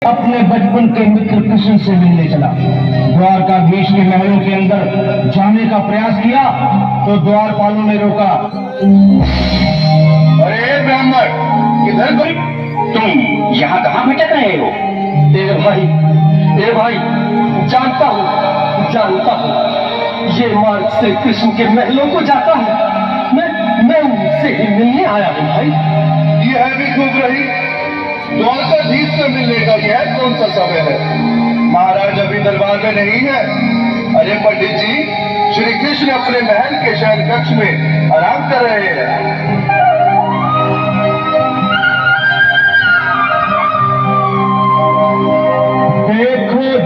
अपने बचपन के मित्र कृष्ण से मिलने चला। द्वारकाधीश के महलों के अंदर जाने का प्रयास किया तो द्वारपालों ने रोका। अरे ब्राह्मण, किधर गई? तुम यहाँ कहाँ भटक रहे हो? ए भाई, जानता हूँ ये मार्ग से कृष्ण के महलों को जाता है। मैं उनसे ही मिलने आया हूँ भाई। यह भी खूब रही। द्वारकाधीश से मिलने का यह कौन सा समय है? महाराज अभी दरबार में नहीं है। अरे पंडित जी, श्री कृष्ण अपने महल के शयन कक्ष में आराम कर रहे हैं।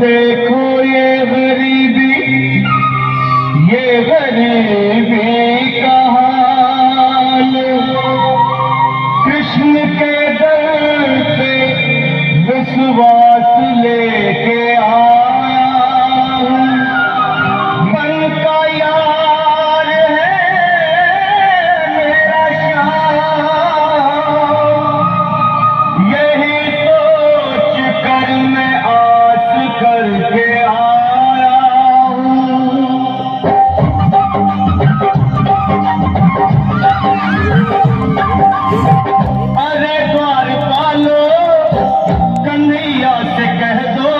देखो ये गरीबी का हाल, कृष्ण के दर पे विश्वास लेके आया हूँ। मन का यार है मेरा श्याम, यही सोच कर मैं आस करके आया हूँ। अरे द्वारपालो, कन्हैया से कह दो।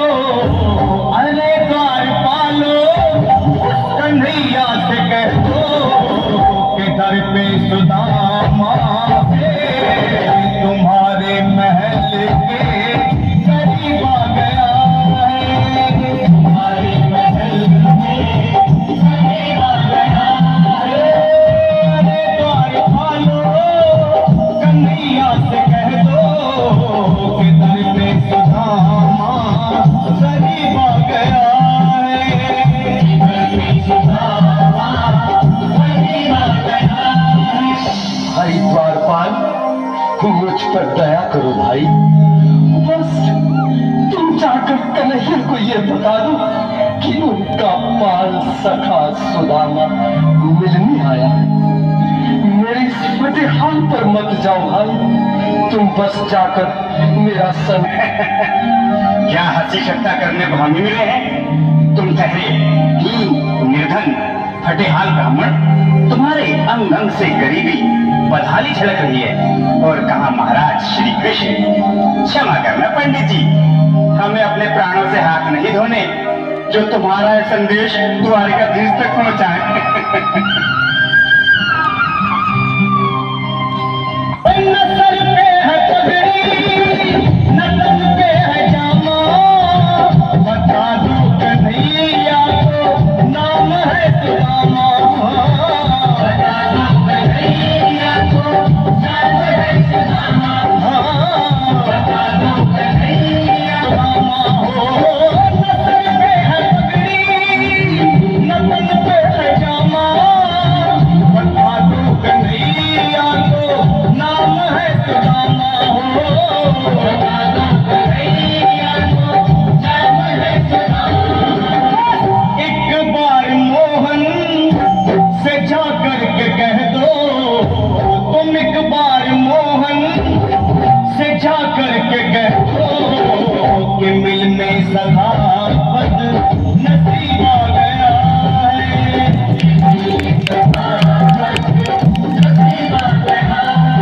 अरे द्वारपालो, कन्हैया से कह दो कि दर पे सुदामा तुम्हारे महल के करीब आ गया है। तुम्हारे महल में करीब आ गया है। अरे द्वारपालो, कन्हैया से कह दो कि दर पे सुदामा करीब आ गया है। दर पे सुदामा करीब आ गया है। भाई द्वारपाल, मुझ पर दया करो भाई। बस तुम जाकर कन्हैया को ये बता दो कि उनका बाल सखा सुदामा मिलने आया है। मेरे इस फटे हाल पर मत जाओ भाई, तुम बस जाकर मेरा सन क्या हंसी शक्ता करने भामी मिले हैं? तुम ठहरे ही निर्धन फटेहाल ब्राह्मण, तुम्हारे अंग अंग से गरीबी बदहाली झलक रही है। और कहा महाराज श्री कृष्ण? क्षमा करना पंडित जी, हमें अपने प्राणों से हाथ नहीं धोने जो तुम्हारा यह संदेश द्वारकाधीश तक पहुंचाए। न सर पे है पगड़ी, न तन पे है जामा, बता दो कन्हैया को नाम है सुदामा। बता दो कन्हैया को नाम है सुदामा। बता दो कन्हैया को न सर पे है पगड़ी, न तन पे है जामा, बता दो कन्हैया को नाम है सुदामा। बता दो कन्हैया को नाम है सुदामा। एक बार मोहन से जा करके कह दो, तुम एक बार मोहन से जा करके कह दो कि मिल में सदा पद नसीब आ गया है। नसीब आ गया है।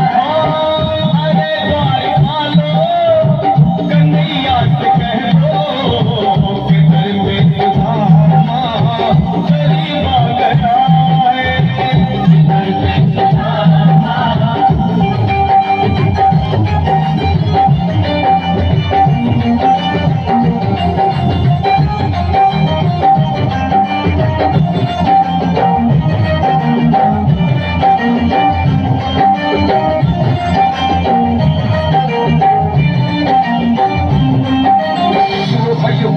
अरे द्वारपालो, कन्हैया से कह दो कि दर पे सुदामा करीब आ गया है। दर पे सुदामा। सुनो भाइयों,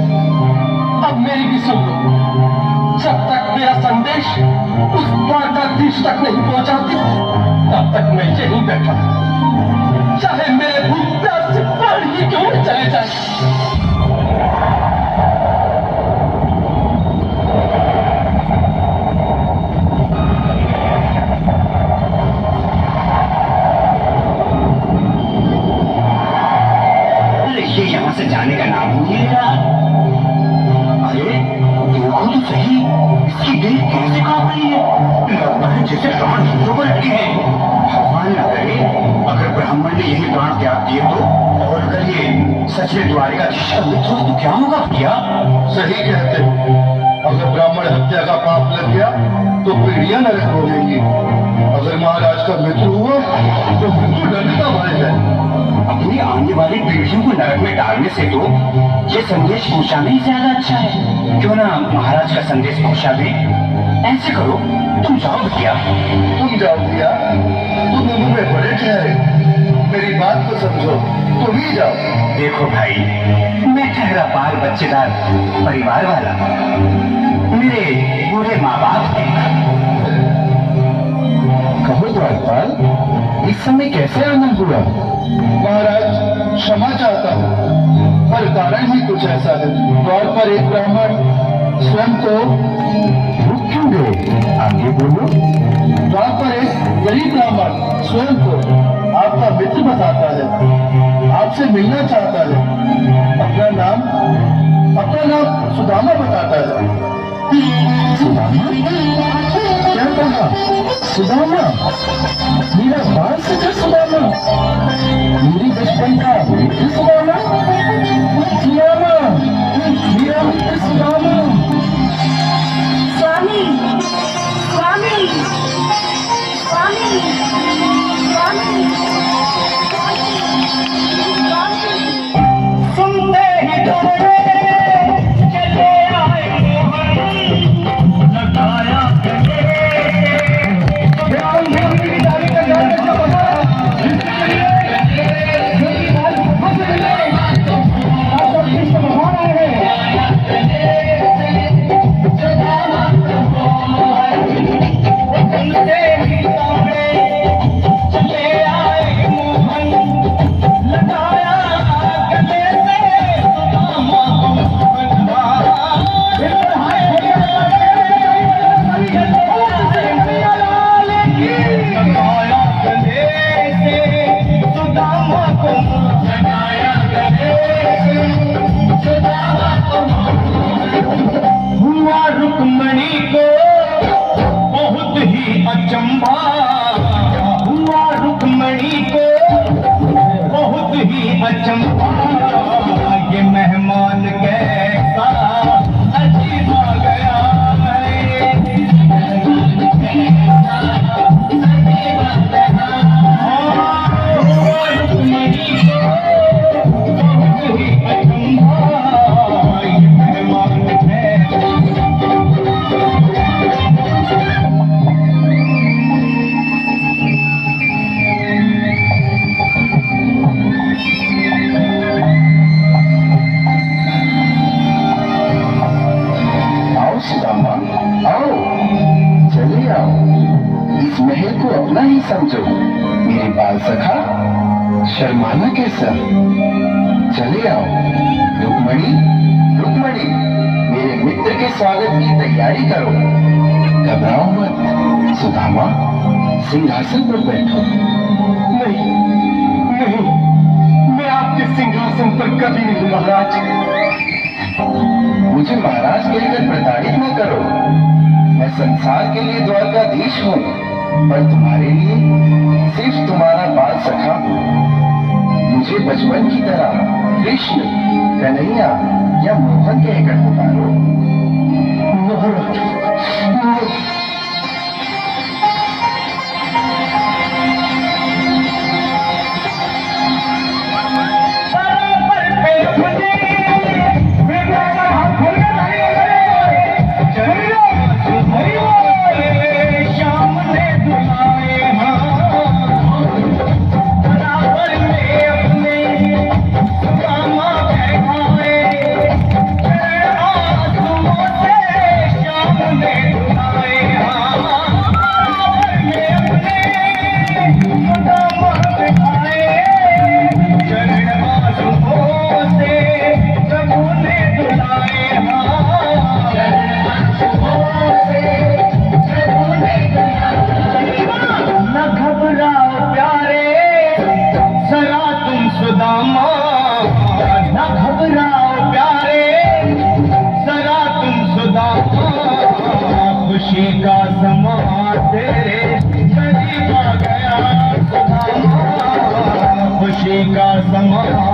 अब मेरी भी सुन लो। जब तक मेरा संदेश उस द्वारकाधीश तक नहीं पहुंचाती, तब तक मैं यहीं बैठा, चाहे मेरे भूख प्यास से प्राण ही क्यों न चले जाए। ये यहाँ से जाने का नाम नहीं ले रहा। अरे देखो तो सही, इसकी देह कैसे कांप रही है, लगता है जैसे प्राण हाथों पर लगे हैं। भगवान न करे अगर ब्राह्मण ने यही प्राण त्याग दिए तो, और अगर ये सच में द्वारिकाधीश का मित्र हो तो क्या होगा भैया? सही कहते हो, अगर ब्राह्मण हत्या का पाप लग गया तो पीढ़ियां नरक भोगेंगी। अगर महाराज का मित्र हुआ तो मृत्यु दंड का भय है। अपनी आने वाली पीढ़ियों को नरक में डालने से तो ये संदेश पहुंचाना ही ज्यादा अच्छा है। क्यों ना महाराज का संदेश पहुंचा दे? ऐसे करो, तुम जाओ भैया। तुम जाओ भैया, तुम उम्र में बड़े ठहरे, मेरी बात को समझो, तुम ही जाओ। देखो भाई, मैं ठहरा बाल बच्चेदार परिवार वाला, मेरे बूढ़े माँ बाप हैं। कहो द्वारपाल, इस समय कैसे आना हुआ? महाराज क्षमा चाहता हूँ, पर कारण ही कुछ ऐसा है। द्वार पर एक ब्राह्मण स्वयं को रुक क्यों गए? आगे बोलो। द्वार पर एक गरीब ब्राह्मण स्वयं को आपका मित्र बताता है, आपसे मिलना चाहता है। अपना नाम सुदामा बताता है। सुदामा? क्या कहा? सुदामा? मेरा बाल सखा सुदामा, मेरी बचपन का मित्र सुदामा, सुदामा, मेरा मित्र सुदामा। स्वामी, स्वामी, स्वामी, स्वामी, स्वामी। सुनते ही दौड़े चले आए मोहन, लगाया रुक्मणी को बहुत ही अचंभा हुआ, रुक्मणी को बहुत ही अचंभा। ये मेहमान कैसा अजीब आ गया है, हुआ रुक्मणी को बहुत ही अचंभा। ये मेहमान महल को अपना ही समझो। मेरे बाल सखा, शर्माना कैसा? चले आओ। रुक्मणी, रुक्मणी, मेरे मित्र के स्वागत की तैयारी करो। घबराओ मत। सुदामा, सिंहासन पर बैठो। नहीं, नहीं, मैं आपके सिंहासन पर कभी नहीं, महाराज। मुझे महाराज कहकर प्रताड़ित न करो। मैं संसार के लिए द्वारकाधीश हूँ, पर तुम्हारे लिए सिर्फ तुम्हारा बाल सखा। मुझे बचपन की तरह कृष्ण, कन्हैया या मोहन कहकर पुकारो। समा